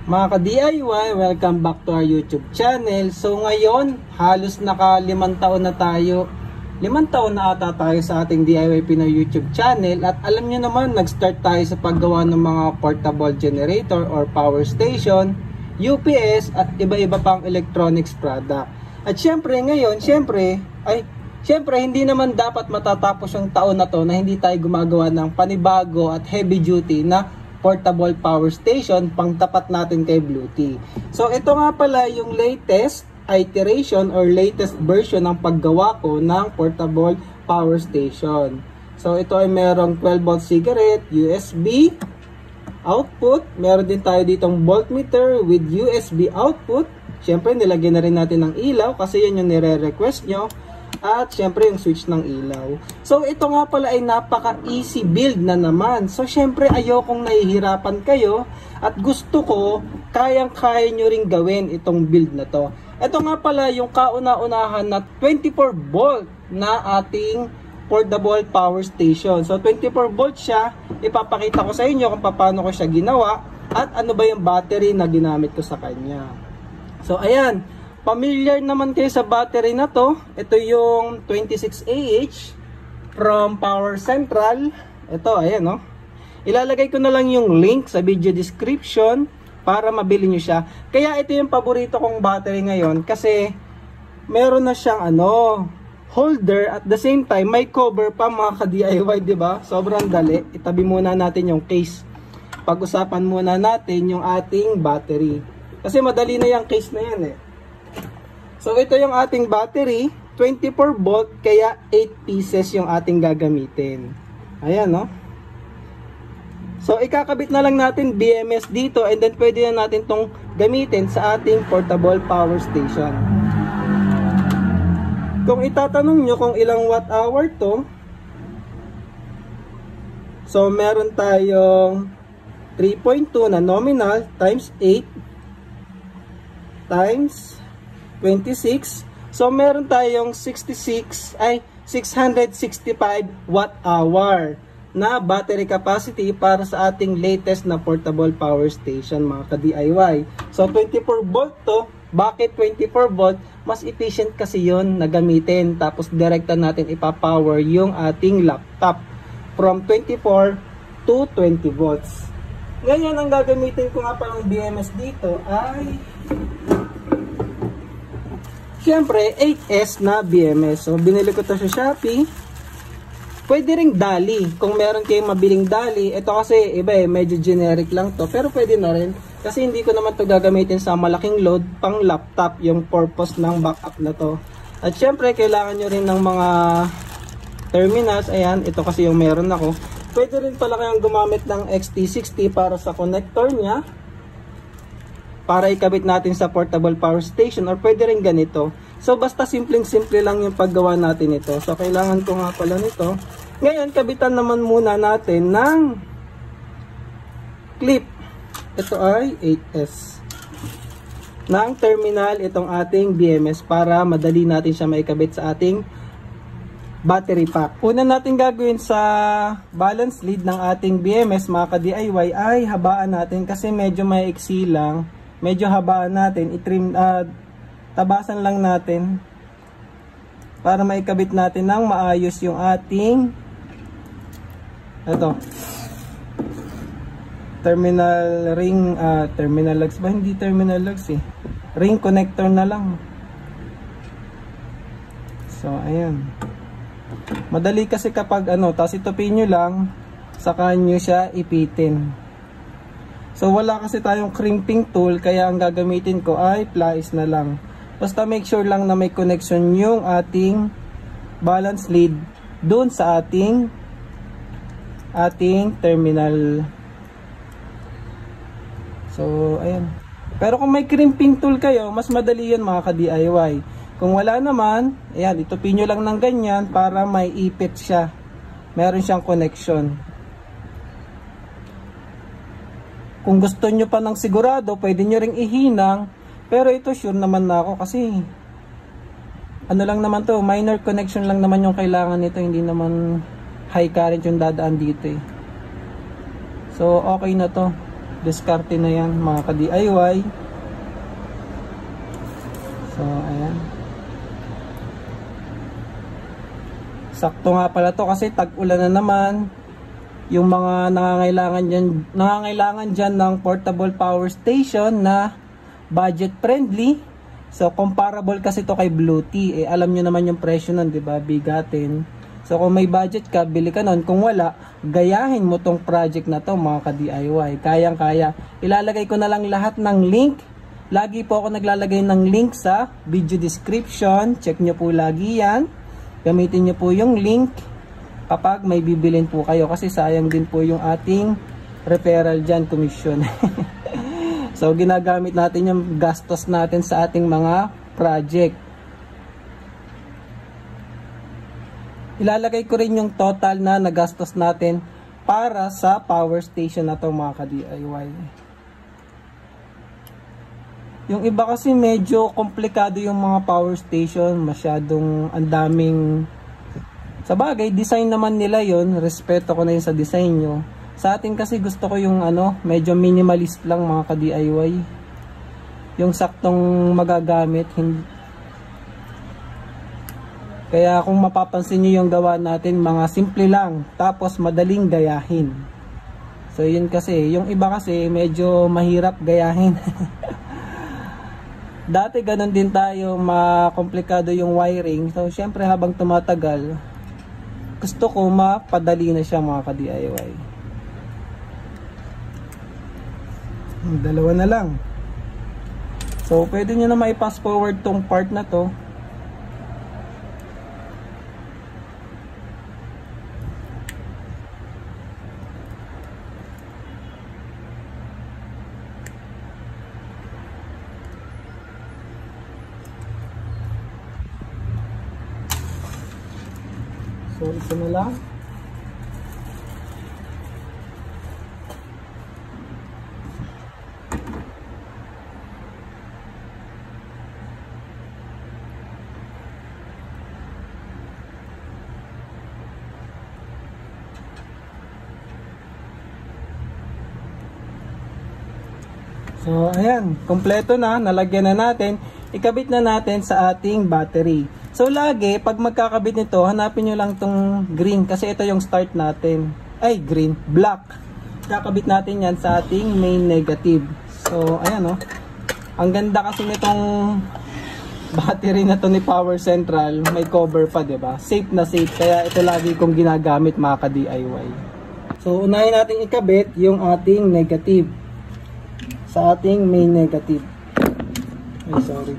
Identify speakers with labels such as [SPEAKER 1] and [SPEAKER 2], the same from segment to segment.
[SPEAKER 1] Mga ka-DIY, welcome back to our YouTube channel. So ngayon, halos naka 5 taon na tayo. 5 taon na ata tayo sa ating DIY Pinoy YouTube channel. At alam nyo naman, nag-start tayo sa paggawa ng mga portable generator or power station, UPS at iba-iba pang electronics product. At syempre ngayon, syempre hindi naman dapat matatapos yung taon na to na hindi tayo gumagawa ng panibago at heavy duty na portable power station pang tapat natin kay Bluetooth. So ito nga pala yung latest iteration or latest version ng paggawa ko ng portable power station. So ito ay merong 12 volt cigarette, USB output, meron din tayo ditong voltmeter with USB output. Syempre nilagyan na rin natin ng ilaw kasi yan yung nire-request nyo. At syempre yung switch ng ilaw. So ito nga pala ay napaka easy build na naman. So syempre ayokong nahihirapan kayo at gusto ko kayang-kaya nyo ring gawin itong build na to. Ito nga pala yung kauna-unahan na 24 volt na ating portable power station. So 24 volt siya. Ipapakita ko sa inyo kung paano ko siya ginawa at ano ba yung battery na ginamit ko sa kanya. So ayan. Familiar naman kayo sa battery na to. Ito yung 26AH from Power Central. Ito, ayan no. Ilalagay ko na lang yung link sa video description para mabili nyo siya. Kaya ito yung paborito kong battery ngayon kasi meron na siyang holder at the same time may cover pa mga ka-DIY, di ba? Sobrang dali. Itabi muna natin yung case. Pag-usapan muna natin yung ating battery. Kasi madali na yung case na yan eh. So ito yung ating battery, 24 volt kaya 8 pieces yung ating gagamitin. Ayan no. So ikakabit na lang natin BMS dito and then pwede na natin tong gamitin sa ating portable power station. Kung itatanong nyo kung ilang watt hour to, so meron tayong 3.2 na nominal times 8 times 26. So meron tayong 665 watt hour na battery capacity para sa ating latest na portable power station mga ka-DIY. So 24 volt to. Bakit 24 volt? Mas efficient kasi yon na gamitin. Tapos direkta natin ipapower yung ating laptop from 24 to 20 volts. Ngayon ang gagamitin ko nga palang BMS dito ay siyempre, 8S na BMS. So, binili ko to sa Shopee. Pwede ring Dali. Kung meron kayong mabiling Dali, ito kasi iba medyo generic lang to. Pero pwede na rin. Kasi hindi ko naman to gagamitin sa malaking load pang laptop yung purpose ng backup na to. At syempre, kailangan nyo rin ng mga terminals. Ayan, ito kasi yung meron ako. Pwede rin pala kayong gumamit ng XT60 para sa connector niya. Para ikabit natin sa portable power station or pwede rin ganito. So basta simpleng-simple lang yung paggawa natin ito. So kailangan ko nga pala nito. Ngayon kabitan naman muna natin ng clip. Ito ay 8S. Ng terminal itong ating BMS para madali natin siya maikabit sa ating battery pack. Una natin gagawin sa balance lead ng ating BMS mga ka-DIY ay habaan natin kasi medyo maiksi lang. Medyo habaan natin, i-trim, tabasan lang natin para maikabit natin ng maayos yung ating terminal ring, terminal lugs ba? Hindi terminal lugs eh. Ring connector na lang. So, ayan. Madali kasi kapag tapos itupin nyo lang, saka nyo siya ipitin. So wala kasi tayong crimping tool kaya ang gagamitin ko ay pliers na lang. Basta make sure lang na may connection yung ating balance lead doon sa ating terminal. So ayan. Pero kung may crimping tool kayo, mas madali yun mga ka-DIY. Kung wala naman, ayan, itupin nyo lang ng ganyan para may ipit siya. Meron siyang connection. Kung gusto nyo pa ng sigurado, pwede nyo ring ihinang. Pero ito sure naman na ako kasi lang naman to, minor connection lang naman yung kailangan nito. Hindi naman high current yung dadaan dito eh. So okay na to. diskarte na yan mga ka-DIY. So ayan, sakto nga pala to kasi tag-ulan na naman. Yung mga nangangailangan dyan ng portable power station na budget friendly. So comparable kasi to kay Blue Tea. Alam nyo naman yung presyo nun, diba? Bigatin. So kung may budget ka, bili ka nun. Kung wala, gayahin mo tong project na to mga ka-DIY. Kayang kaya. Ilalagay ko na lang lahat ng link. Lagi po ako naglalagay ng link sa video description. Check nyo po lagi yan. Gamitin nyo po yung link kapag may bibilin po kayo. Kasi sayang din po yung ating referral dyan, commission. So ginagamit natin yung gastos natin sa ating mga project. Ilalagay ko rin yung total na nagastos natin para sa power station na to mga ka-DIY. Yung iba kasi medyo komplikado yung mga power station, masyadong andaming, sa bagay design naman nila yon, respeto ko na yun sa design nyo. Sa atin kasi gusto ko yung medyo minimalist lang mga ka-DIY, yung saktong magagamit. Kaya kung mapapansin nyo yung gawa natin, mga simple lang, tapos madaling gayahin. So yun kasi, yung iba kasi medyo mahirap gayahin. Dati ganun din tayo, makomplikado yung wiring. So syempre habang tumatagal, gusto ko mapadali na siya mga ka-DIY. Dalawa na lang. So pwede nyo na mai-pass forward tong part na to. So ito na lang. So ayan, kompleto na, nalagyan na natin. Ikabit na natin sa ating battery. So lagi, pag magkakabit nito, hanapin nyo lang tong green kasi ito yung start natin. Ay, green, black. Kakabit natin yan sa ating main negative. So ayan ang ganda kasi nitong battery na to ni Power Central, may cover pa, diba? Safe na safe, kaya ito lagi kong ginagamit mga ka-DIY. So unahin natin ikabit yung ating negative sa ating main negative. Ay, sorry.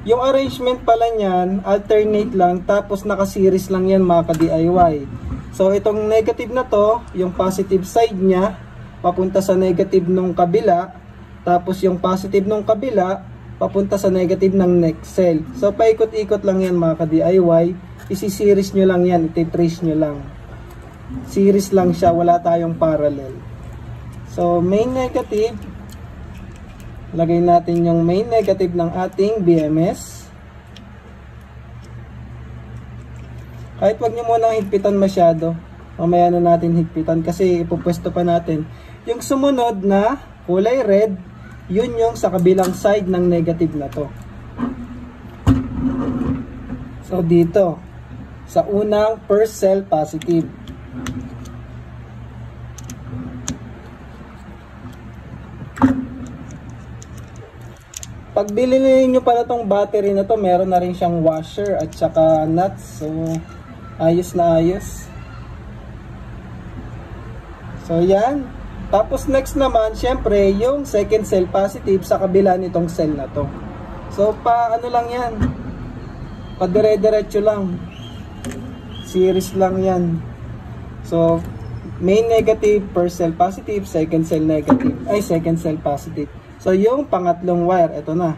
[SPEAKER 1] Yung arrangement pala niyan, alternate lang, tapos naka-series lang yan mga ka-DIY. So itong negative na to, yung positive side niya, papunta sa negative nung kabila, tapos yung positive nung kabila, papunta sa negative ng next cell. So paikot-ikot lang yan mga ka-DIY, isi-series nyo lang yan, iti-trace nyo lang. Series lang siya, wala tayong parallel. So main negative, lagay natin yung main negative ng ating BMS. Kahit wag nyo muna higpitan masyado, mamaya na natin higpitan kasi ipupwesto pa natin. Yung sumunod na kulay red, yun yung sa kabilang side ng negative na to. So dito, sa unang first cell positive. Pag bilhin niyo pala tong battery na to, meron na rin siyang washer at saka nuts. So ayos na ayos. So yan. Tapos next naman, syempre, yung second cell positive sa kabila nitong cell na to. So ano lang yan, padire-diretso lang, series lang yan. So main negative, first cell positive, second cell negative, ay second cell positive. So yung pangatlong wire, ito na,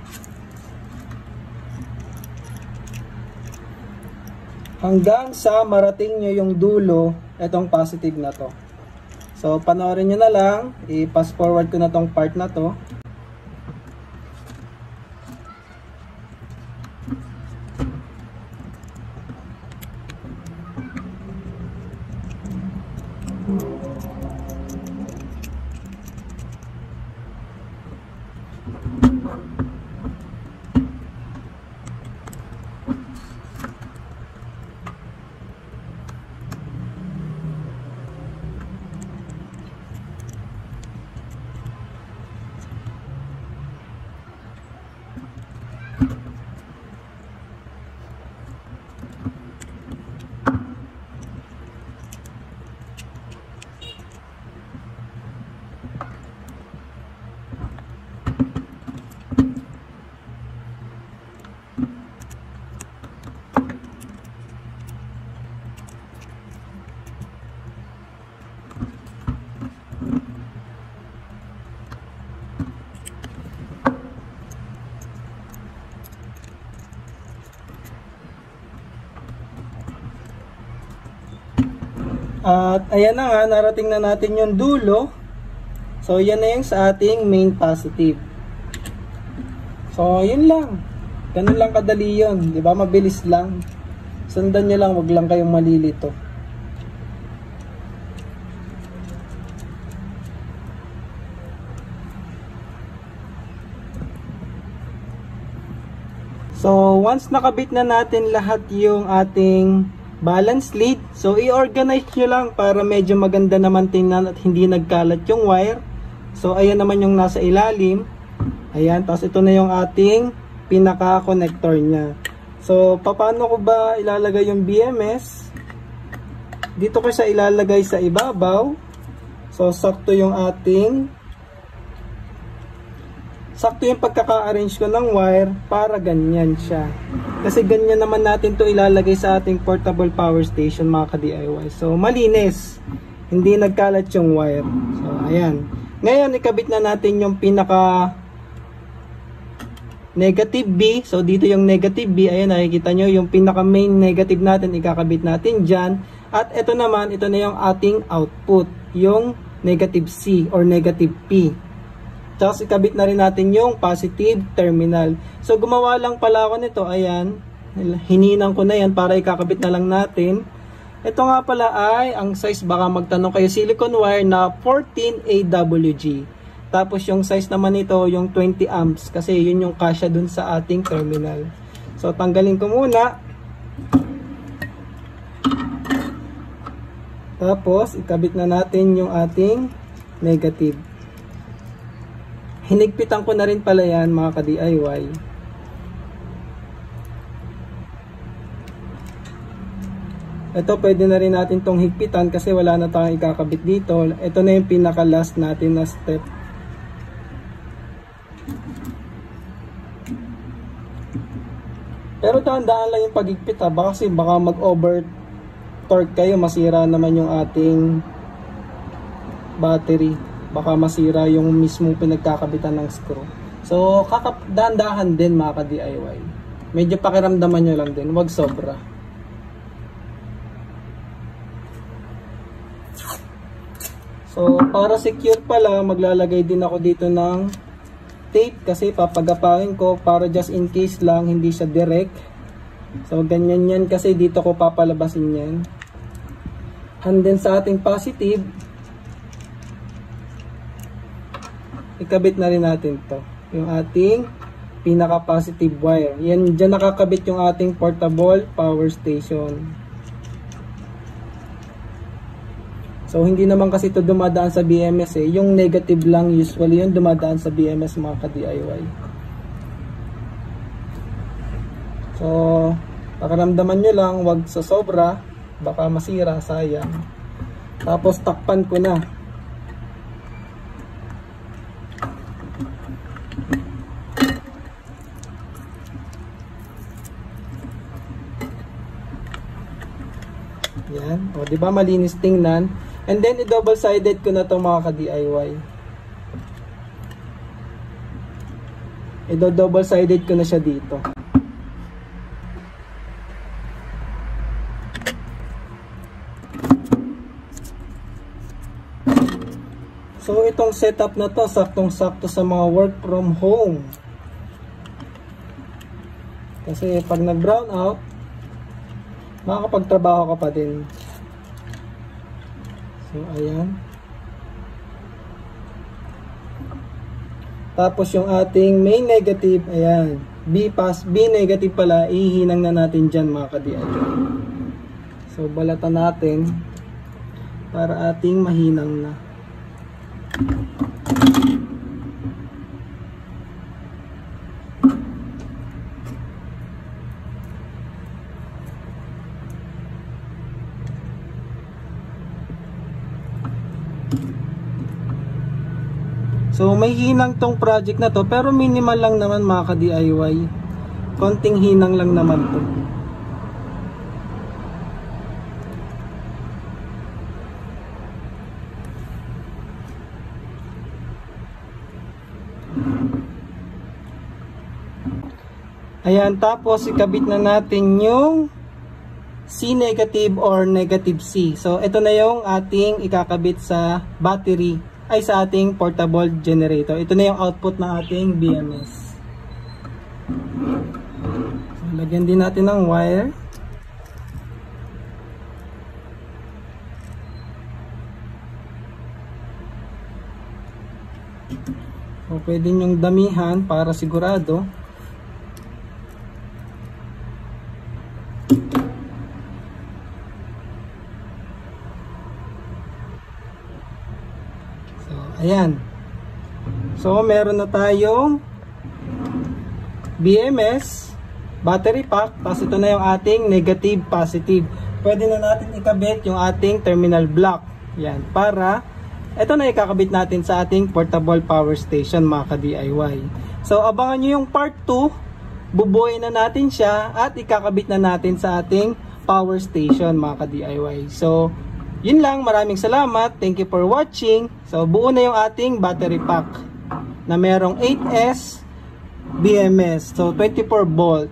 [SPEAKER 1] hanggang sa marating nyo yung dulo, itong positive na to. So panoorin nyo na lang, i-pass forward ko na tong part na to. At ayan na nga, narating na natin yung dulo. So yan na yung sa ating main positive. So yun lang. Ganun lang kadali yun, di ba? Mabilis lang. Sundan nyo lang, wag lang kayong malilito. So once nakabit na natin lahat yung ating balance lead, so i-organize nyo lang para medyo maganda naman tingnan at hindi nagkalat yung wire. So ayan naman yung nasa ilalim. Ayan, tapos ito na yung ating pinaka connector nya. So paano ko ba ilalagay yung BMS? Dito ko siya ilalagay sa ibabaw. So sakto yung pagkaka-arrange ko ng wire para ganyan siya. Kasi ganyan naman natin to ilalagay sa ating portable power station, mga ka-DIY. So malinis, hindi nagkalat yung wire. So ayan. Ngayon ikabit na natin yung pinaka negative B. So dito yung negative B, ayan, nakikita nyo yung pinaka main negative natin, ikakabit natin dyan. At ito naman, ito na yung ating output, yung negative C or negative P. Tapos ikabit na rin natin yung positive terminal. So gumawa lang pala ako nito, ayan, hininang ko na yan para ikakabit na lang natin. Ito nga pala ay ang size, baka magtanong kayo, silicone wire na 14 AWG. Tapos yung size naman nito yung 20 amps kasi yun yung kasya dun sa ating terminal. So tanggalin ko muna. Tapos ikabit na natin yung ating negative. Hinigpitan ko na rin pala yan, mga ka-DIY. Ito pwede na rin natin tong higpitan kasi wala na tayong ikakabit dito. Ito na yung pinaka last natin na step. Pero tandaan lang yung paghigpit ha, kasi baka mag-over torque kayo, masira naman yung ating battery. Baka masira yung mismong pinagkakabitan ng screw. So dahan-dahan din, mga ka-DIY. Medyo pakiramdaman nyo lang din, wag sobra. So para secure pala, maglalagay din ako dito ng tape kasi papagapangin ko para just in case lang hindi siya direct. So ganyan yan kasi dito ko papalabasin yan. And then sa ating positive, ikabit na rin natin to, yung ating pinaka positive wire. Yan, dyan nakakabit yung ating portable power station. So hindi naman kasi ito dumadaan sa BMS eh. Yung negative lang usually yung dumadaan sa BMS, mga ka-DIY. So pakaramdaman nyo lang, wag sa sobra, baka masira, sayang. Tapos takpan ko na. Yan, o di ba malinis tingnan. And then i-double sided ko na to, mga ka-DIY. I-double sided ko na siya dito. So itong setup na to, saktong-sakto sa mga work from home. Kasi pag nag-brown out, makakapagtrabaho ka pa din. So ayan. Tapos yung ating main negative, ayan, B negative pala, ihinang na natin dyan mga ka-DIY. So balatan natin para ating mahinang na. So may hinang tong project na to, pero minimal lang naman mga ka-DIY. Konting hinang lang naman to. Ayan, tapos ikabit na natin yung C negative or negative C. So ito na yung ating ikakabit sa battery, ay sa ating portable generator. Ito na yung output ng ating BMS. So, lagyan din natin ng wire. So, pwede nyong damihan para sigurado. Ayan. So, meron na tayong BMS, battery pack, tapos ito na yung ating negative, positive. Pwede na natin ikabit yung ating terminal block. Yan, para ito na ikakabit natin sa ating portable power station mga ka-DIY. So, abangan nyo yung part 2. Bubuoyin na natin siya at ikakabit na natin sa ating power station mga ka-DIY. So, yun lang, maraming salamat. Thank you for watching. So, buo na yung ating battery pack na merong 8S BMS. So, 24 volt.